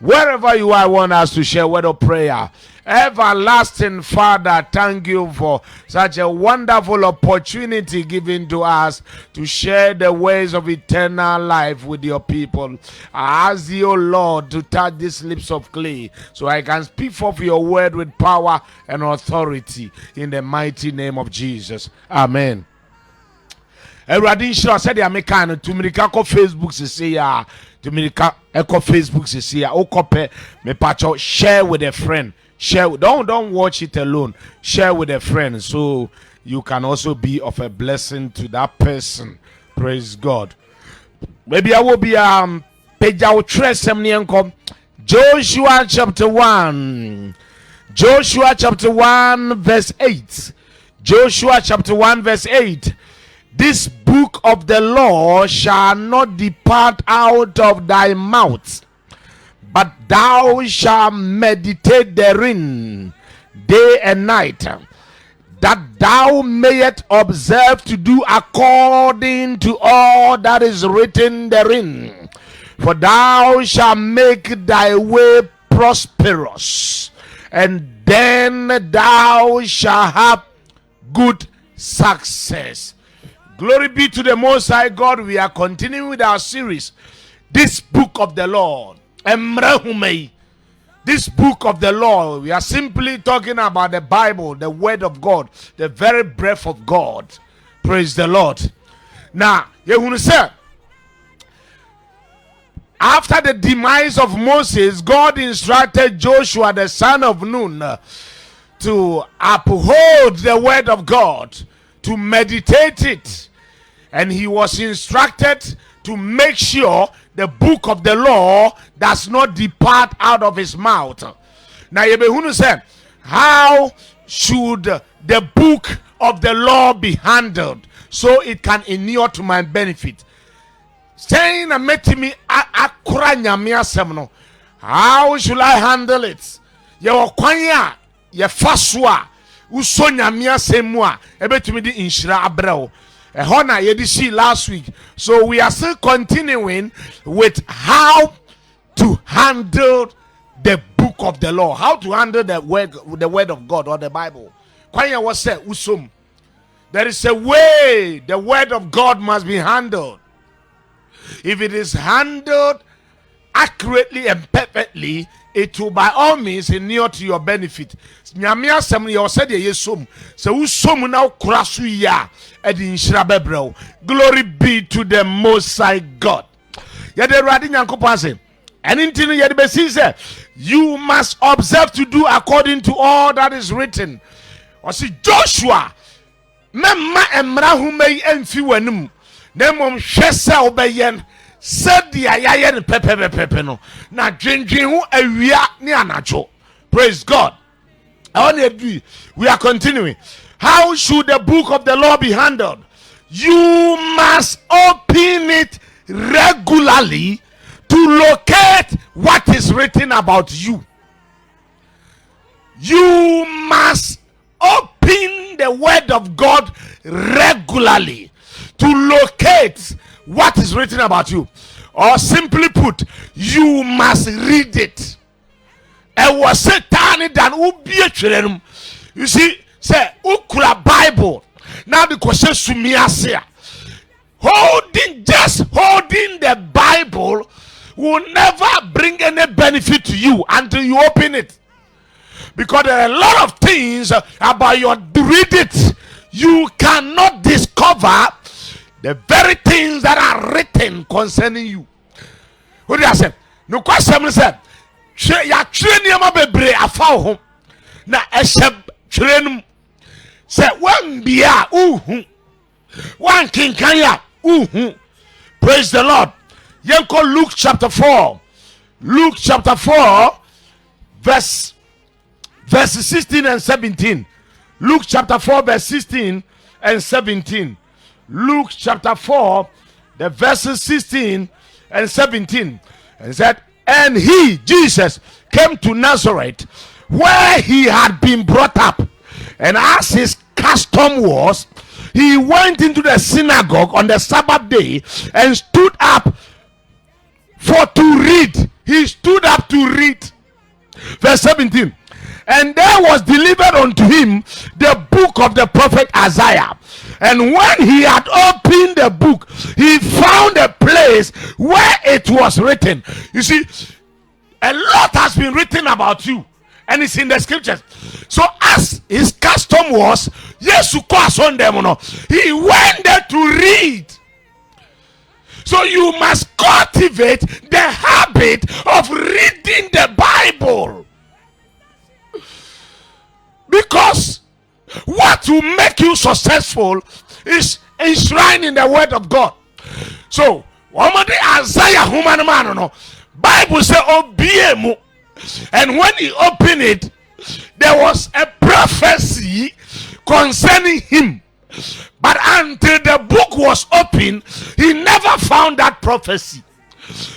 Wherever you are, I want us to share a word of prayer. Everlasting Father, thank you for such a wonderful opportunity given to us to share the ways of eternal life with your people. I ask you, Lord, to touch these lips of clay so I can speak forth your word with power and authority in the mighty name of Jesus. Amen. Everybody sure said the American to America Facebook say ya to America echo Facebook say ya o copy me patcho share with a friend. Share, don't watch it alone. Share with a friend so you can also be of a blessing to that person. Praise God. Maybe I will be page out Joshua chapter 1. Joshua chapter 1 verse 8. Joshua chapter 1 verse 8. This book of the law shall not depart out of thy mouth, but thou shalt meditate therein day and night, that thou mayest observe to do according to all that is written therein. For thou shalt make thy way prosperous, and then thou shalt have good success. Glory be to the Most High God. We are continuing with our series, This Book of the Lord. This book of the law, we are simply talking about the Bible, the word of God, the very breath of God. Praise the Lord. Now, you say, after the demise of Moses, God instructed Joshua, the son of Nun, to uphold the word of God, to meditate it. And he was instructed to make sure the book of the law does not depart out of his mouth. Now, Yebehunu said, how should the book of the law be handled so it can inure to my benefit? Saying a metimi akuranya miasemno. How should I handle it? Your kwanya, your faswa, usonya miasemwa, ebetumi di inshira abrao. Hona yedisi last week. So we are still continuing with how to handle the book of the law, how to handle the word of God or the Bible. Kwanya was said usum. There is a way the word of God must be handled. If it is handled accurately and perfectly, it will by all means inure to your benefit. Nyamia semni o said yesum. So usum now krasu ya edin shrabebrel. Glory be to the Most High God. Yede radi nyankopon say, anything yede besi say, you must observe to do according to all that is written. Or see Joshua, memma emra humei emfi wanum. Nemom hwese obeyen. Said the ayayen pepe no na dwendwen hu awia ne anacho. Praise God. We are continuing. How should the book of the law be handled? You must open it regularly to locate what is written about you. You must open the word of God regularly to locate what is written about you. Or simply put, you must read it. And was than you see, say ukura Bible. Now the question sumiasia. Holding the Bible will never bring any benefit to you until you open it. Because there are a lot of things about your read it. You cannot discover the very things that are written concerning you. What do you say? No question said, ya train ma bebre afa ho. Na ehye train say one bia uhu. One kinkanya uhu. Praise the Lord. Yenko Luke chapter 4. Luke chapter 4 verse 16 and 17. Luke chapter 4 verse 16 and 17. Luke chapter 4, the verses 16 and 17. And said, and he, Jesus, came to Nazareth, where he had been brought up. And as his custom was, he went into the synagogue on the Sabbath day and stood up for to read. he stood up to read. Verse 17. And there was delivered unto him the book of the prophet Isaiah. And when he had opened the book, he found a place where it was written. You see, a lot has been written about you, and it's in the scriptures. So as his custom was, yes, on them, he went there to read. So you must cultivate the habit of reading the Bible, because what will make you successful is enshrined in the word of God. So Isaiah human man no Bible say obiemu, and when he opened it, there was a prophecy concerning him. But until the book was open, he never found that prophecy.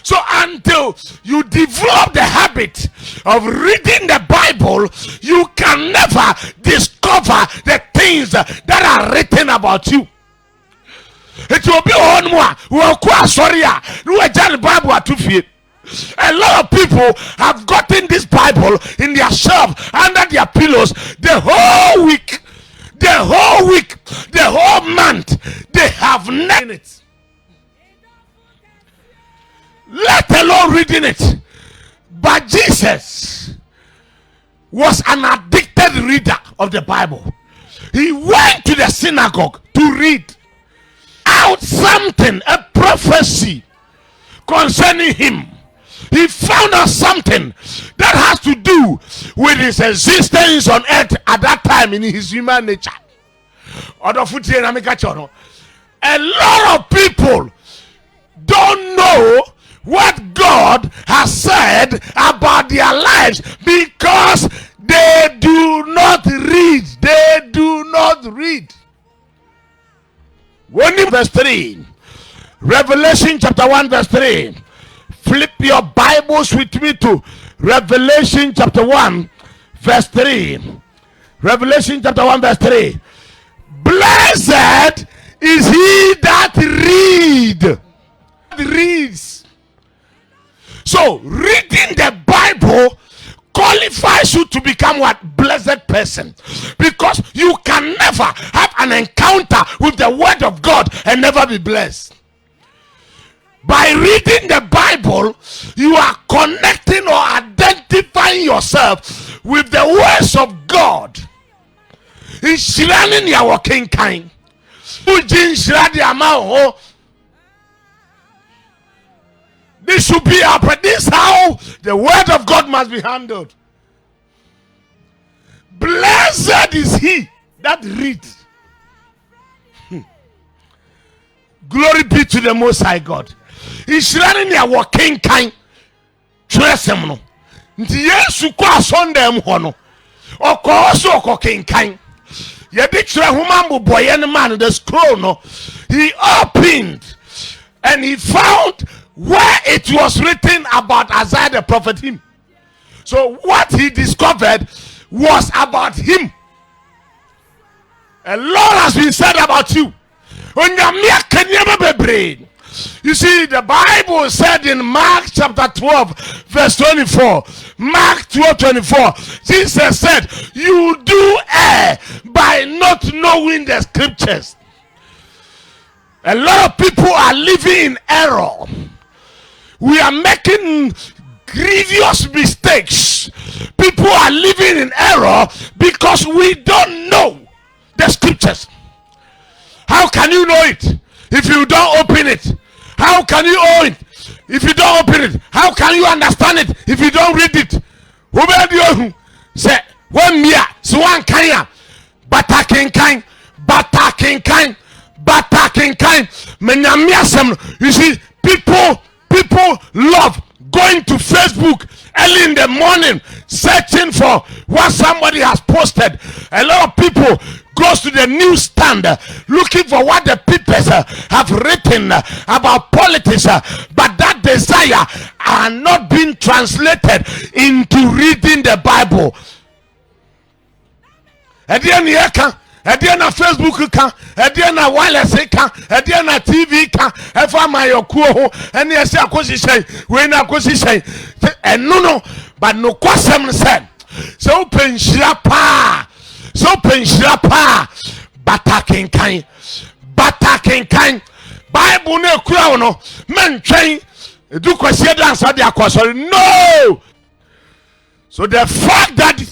So until you develop the habit of reading the Bible, you can never discover the things that are written about you. It will be on more. Sorry, Bible. A lot of people have gotten this Bible in their shelf under their pillows the whole week, the whole month. They have never it, let alone reading it. But Jesus was an addicted reader of the Bible. He went to the synagogue to read out something, a prophecy concerning him. He found out something that has to do with his existence on earth at that time in his human nature. A lot of people don't know what God has said about their lives because they do not read. They do not read. Verse 3. Revelation chapter 1 verse 3. Flip your Bibles with me to Revelation chapter 1 verse 3. Revelation chapter 1 verse 3. Blessed is he that reads. So reading the Bible qualifies you to become what? Blessed person. Because you can never have an encounter with the word of God and never be blessed. By reading the Bible, you are connecting or identifying yourself with the words of God. This should be our practice. How the word of God must be handled. Blessed is he that reads. Glory be to the Most High God. Israel ni awo kenkan tresem no nti Yesu kwa sondem ho no okoso okokenkan ye de kire homa mboboye ne man the scroll no he opened and he found where it was written about Isaiah the prophet him. So what he discovered was about him. A lot has been said about you. You see, the Bible said in Mark chapter 12 verse 24, Mark 12:24, Jesus said, you do err by not knowing the scriptures. A lot of people are living in error. We are making grievous mistakes. People are living in error because we don't know the scriptures. How can you know it if you don't open it? How can you own it if you don't open it? How can you understand it if you don't read it? Say one mia so one kanya batakin kind you see, people love going to Facebook early in the morning searching for what somebody has posted. A lot of people goes to the newsstand looking for what the people have written about politics, but that desire are not being translated into reading the Bible. Ediana Facebook ka, Ediana wireless ka, Ediana TV ka, efa my okuo ho, ene ese akosishen, we na akosishen. No, but no kwasem said. So penshira pa. So penshira pa. Bataken kind. Bible ne kura no, men train do kwase dance ade akosori. No. So the fact that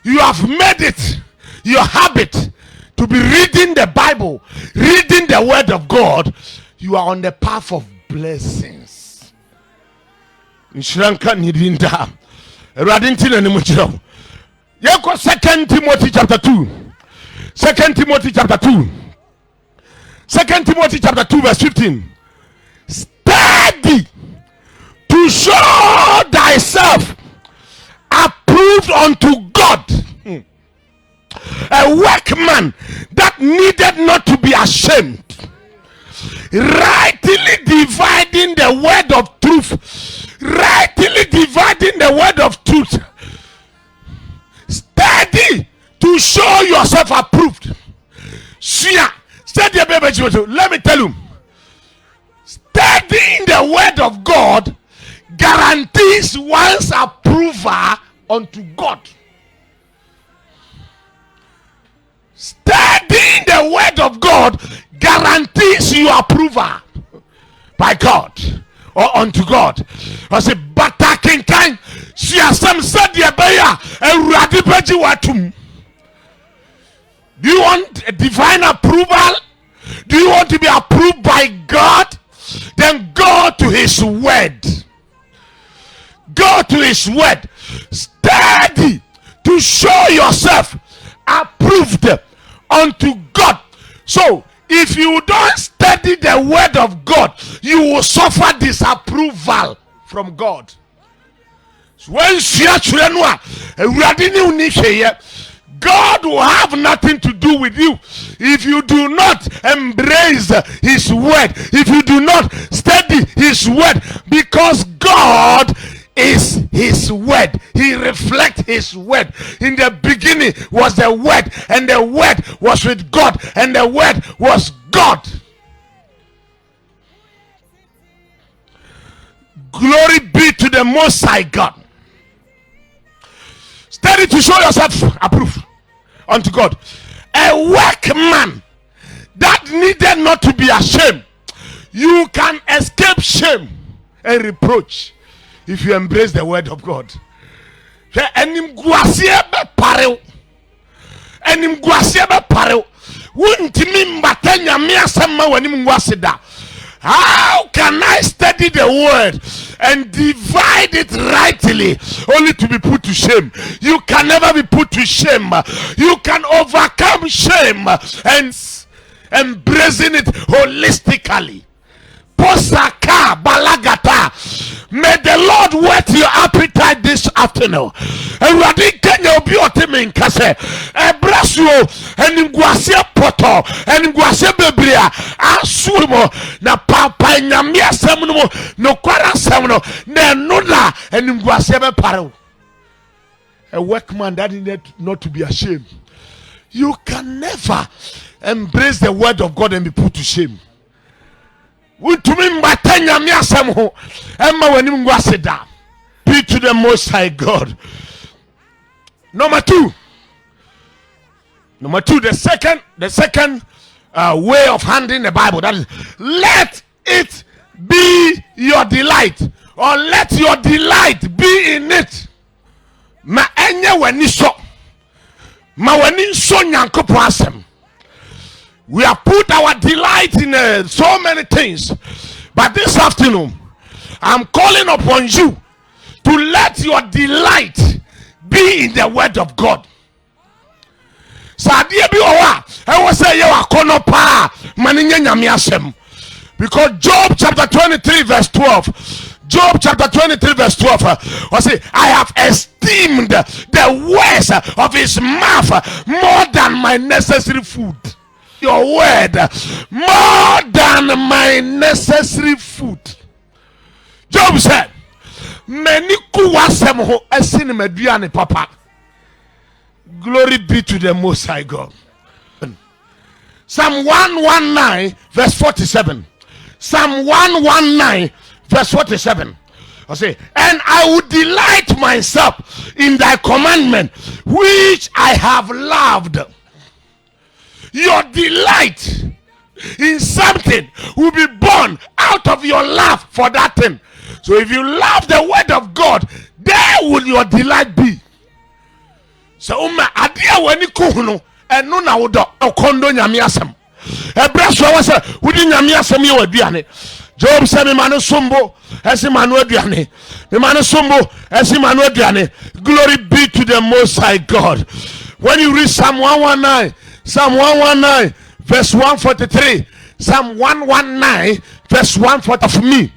you have made it your habit to be reading the Bible, reading the word of God, you are on the path of blessings. Inshranka nidinda. Radinti na nimuchiro. Yeko 2 Timothy chapter 2. 2 Timothy chapter 2. 2 Timothy chapter 2 verse 15. Study to show thyself approved unto God, a workman that needed not to be ashamed, rightly dividing the word of truth. Rightly dividing the word of truth. Study to show yourself approved. Let me tell you, studying the word of God guarantees one's approval unto God. Studying the word of God guarantees your approval by God or unto God. I say, bataking kind. She has some said the abaya and radipaji watum. Do you want a divine approval? Do you want to be approved by God? Then go to his word. Go to his word. Study to show yourself approved unto God. So if you don't study the word of God, you will suffer disapproval from God. So when God will have nothing to do with you if you do not embrace his word, if you do not study his word, because God is his word. He reflects his word. In the beginning was the word, and the word was with God, and the word was God. Glory be to the Most High God. Study to show yourself approved unto God, a workman that needed not to be ashamed. You can escape shame and reproach if you embrace the word of God. How can I study the word and divide it rightly only to be put to shame? You can never be put to shame. You can overcome shame and embracing it holistically. Posaka balagata. May the Lord whet your appetite this afternoon. And Radi Kenya Obiotimin Kase, Ebrasio, and Nguasia Poto, and Nguasia Bebria, Asumo, na Papa Namia Semuno, no Quara Semuno, Nenula, and Nguasia Paro. A workman that needed not to be ashamed. You can never embrace the word of God and be put to shame. Be to the Most High God. Number two, the second way of handling the Bible, that is, let it be your delight, or let your delight be in it. Ma enye wani so, ma wani so nyankopo asem. We have put our delight in so many things, but this afternoon I'm calling upon you to let your delight be in the word of God. Because Job chapter 23 verse 12, Job chapter 23 verse 12 was say, I have esteemed the words of his mouth more than my necessary food. Your word more than my necessary food. Job said, many kuwasem ho esini meduane papa. Glory be to the Most High God. Psalm 119 verse 47. Psalm 119 verse 47. I say, and I will delight myself in thy commandment, which I have loved. Your delight in something will be born out of your love for that thing. So if you love the word of God, there will your delight be. So adia wani kuhunu eno na wodo okondo nyame asem. Ebra so wa se wudi nyame asem ye waduane. Job said me manu sumbo esi manu aduane. Me manu sumbo esi manu aduane. Glory be to the Most High God. When you read Psalm 119, Psalm 119 verse 143, Psalm 119 verse 140 of me.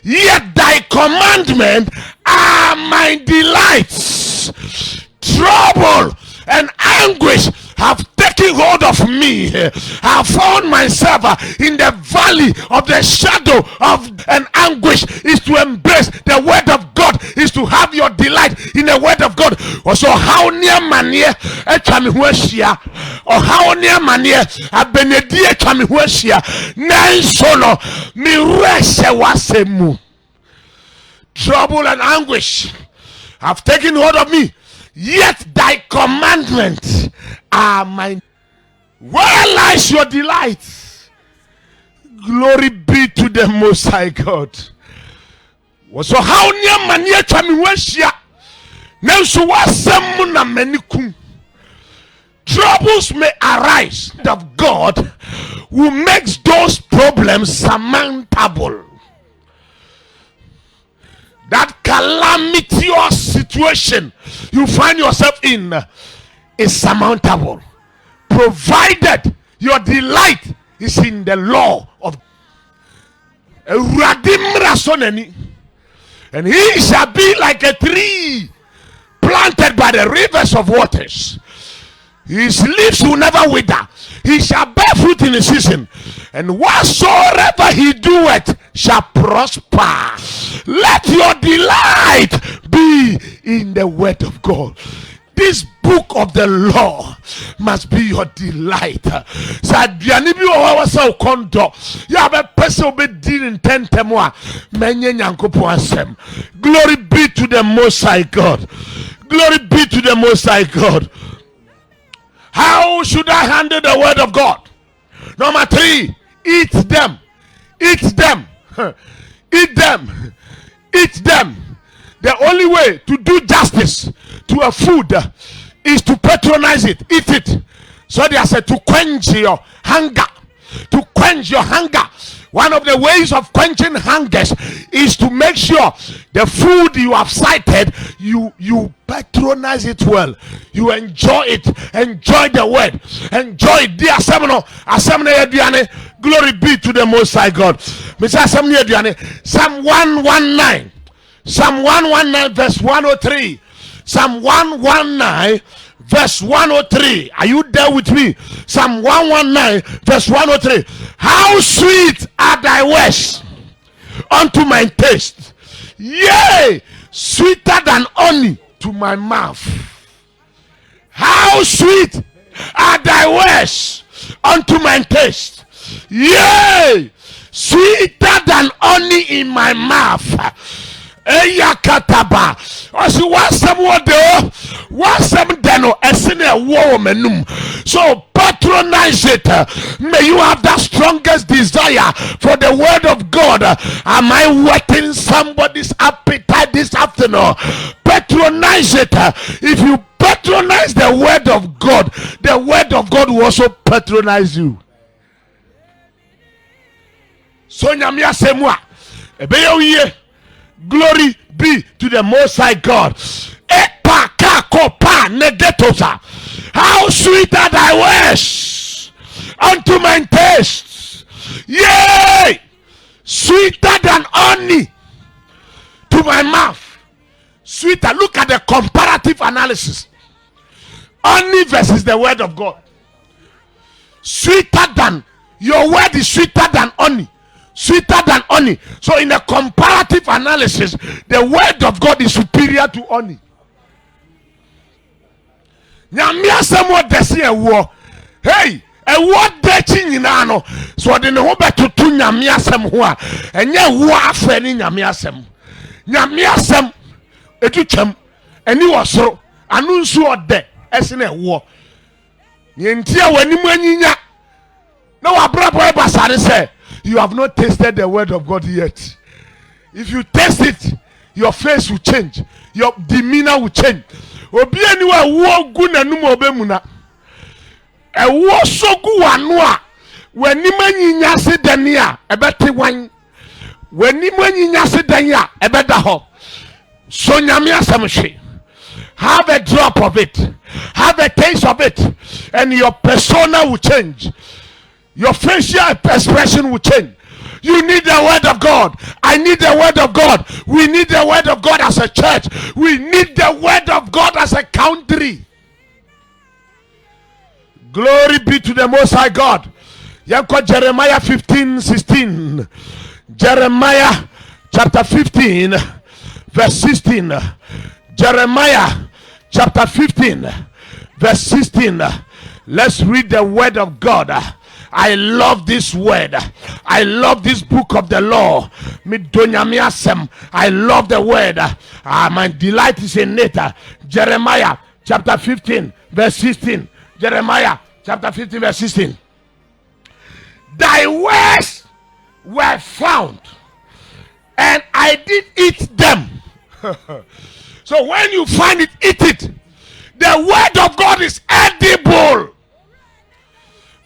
Yet thy commandment are my delights. Trouble and anguish have taken hold of me. I have found myself in the valley of the shadow of an anguish. Is to embrace the word of God, is to have your delight in the word of God. Also, how near mania a chamihuasia, or how near mania a benedia chamihuasia, nine solo mi reshe wasemu. Trouble and anguish have taken hold of me. Yet thy commandments are mine. Where lies your delight? Glory be to the Most High God. So how near mania chamiwashia? Nensu wasemu na menikum. Troubles may arise of God who makes those problems surmountable. That calamitous situation you find yourself in is surmountable, provided your delight is in the law of and he shall be like a tree planted by the rivers of waters. His leaves will never wither. He shall bear fruit in the season, and whatsoever he doeth shall prosper. Let your delight be in the word of God. This book of the law must be your delight. Glory be to the Most High God. Glory be to the Most High God. How should I handle the word of God? Number 3, eat them. Eat them. Eat them. Eat them. The only way to do justice to a food is to patronize it. Eat it. So they said to quench your hunger. To quench your hunger. One of the ways of quenching hungers is to make sure the food you have cited, you patronize it well. You enjoy it. Enjoy the word. Enjoy it. Dear Assembly, glory be to the Most High God. Psalm 119. Psalm 119 verse 103. Psalm 119 verse 103. Are you there with me? Psalm 119 verse 103. How sweet are thy words unto my taste, yea, sweeter than honey to my mouth. How sweet are thy words unto my taste, yea, sweeter than honey in my mouth. Eyakataba. Osi wasem wode wasem deno esine wo menum. So patronize it. May you have the strongest desire for the word of God. Am I whetting somebody's appetite this afternoon? Patronize it. If you patronize the word of God, the word of God will also patronize you. So nyamia semwa ebeyo ye. Glory be to the Most High God. How sweet are thy words unto my taste, yea, sweeter than honey to my mouth. Sweeter. Look at the comparative analysis. Honey versus the word of God. Sweeter than, your word is sweeter than honey. Sweeter than honey. So in the comparative analysis, the word of God is superior to honey. Hey, what de chinyina no so de ne ho betoto nyame asem ho a enye wo afa ni nyame asem etutwam ani wosoro anu nsu ode ese na wo yentia wani mu anyinya na wa brabo e basare say you have not tasted the word of God yet. If you taste it, your face will change, your demeanor will change. Obi aniwa wo gu nanum obemuna e wo sogu wano a wani manyinya se dane a ebete wan wani manyinya se dan a ebeda ho so nyame asem hwe. Have a drop of it, have a taste of it, and your persona will change, your facial expression will change. You need the word of God. I need the word of God. We need the word of God as a church. We need the word of God as a country. Glory be to the Most High God. Jeremiah 15:16. Jeremiah chapter 15 verse 16. Jeremiah chapter 15 verse 16. Let's read the word of God. I love this word. I love this book of the law. I love the word. My delight is in it. Jeremiah chapter 15 verse 16. Jeremiah chapter 15 verse 16. Thy words were found, and I did eat them. So when you find it, eat it. The word of God is edible,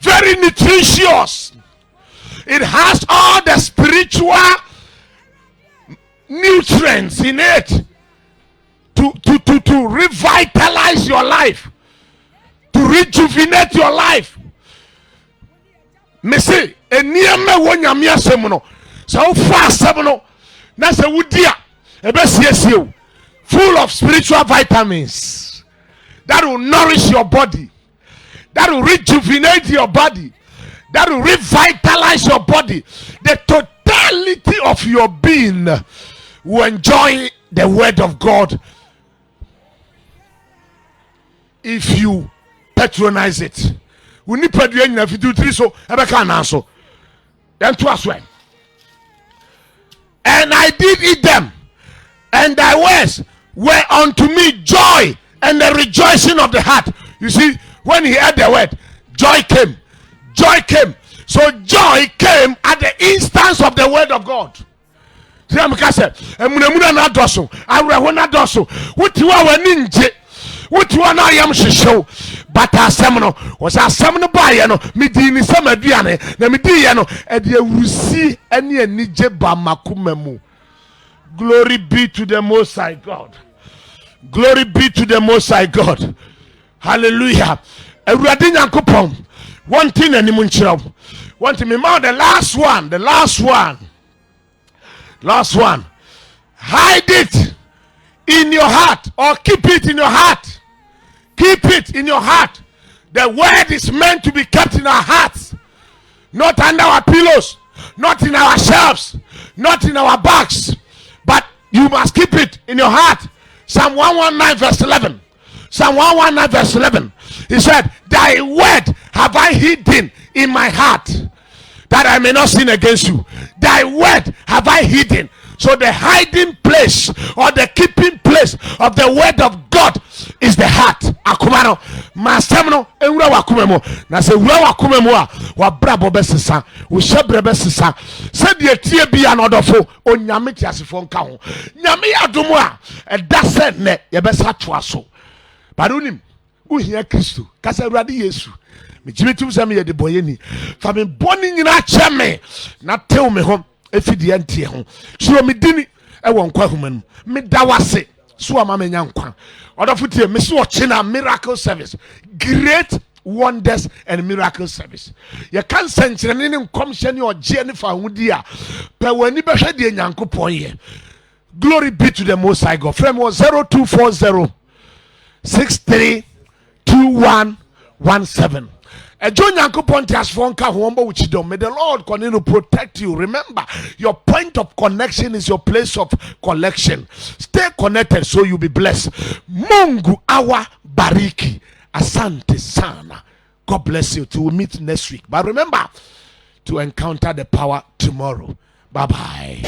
very nutritious. It has all the spiritual nutrients in it to revitalize your life, to rejuvenate your life. Me say eniyama wo nyame asem no so fa asem no na se wudia ebesiesie full of spiritual vitamins that will nourish your body, that will rejuvenate your body, that will revitalize your body. The totality of your being will enjoy the word of God if you patronize it. We need to do if you do three so so then twice when. And I did eat them, and thy words were unto me joy and the rejoicing of the heart. You see, when he heard the word, joy came. Joy came. So joy came at the instance of the word of God. What you are now, I am show, but a seminal was a seminal by Medini Sama Diane, the Mediano, and you will see any Nijeba Makumemu. Glory be to the Most High God. Glory be to the Most High God. Hallelujah. A Radina coupon. One thing and Munchel. One thing, the last one. Hide it in your heart, or keep it in your heart. Keep it in your heart. The word is meant to be kept in our hearts, not under our pillows, not in our shelves, not in our bags, but you must keep it in your heart. Psalm 119 verse 11. Psalm 119 verse 11. He said, thy word have I hidden in my heart, that I may not sin against you. Thy word have I hidden. So the hiding place or the keeping place of the word of God is the heart. Akumano masemno enwura wakumemo na se wura wakumemo a wabrabo besesa wo hyebre besesa se de tie bia na odofo onyame tiasefo nka ho nyame adomo a eda se ne ye besa toa so barunim uhia Kristo kasa urade Yesu mejimitum se me ye de boyeni fa me boni nyina cheme na tew me ho efidi antie ho suro medini e won kwa humanum me dawase so ama menya nkwa odofutie me so ochina miracle service, great wonders and miracle service. You can send ne nkom hye ne oje ne fa hudi a pe wani be hwe de nyankopon ye. Glory be to the Most High God. Frame was 0240 632117. A John Yankopon has phone ka hombo which do. May the Lord continue to protect you. Remember, your point of connection is your place of collection. Stay connected so you'll be blessed. Mungu awa bariki. Asante sana. God bless you. Till we meet next week. But remember to encounter the power tomorrow. Bye bye.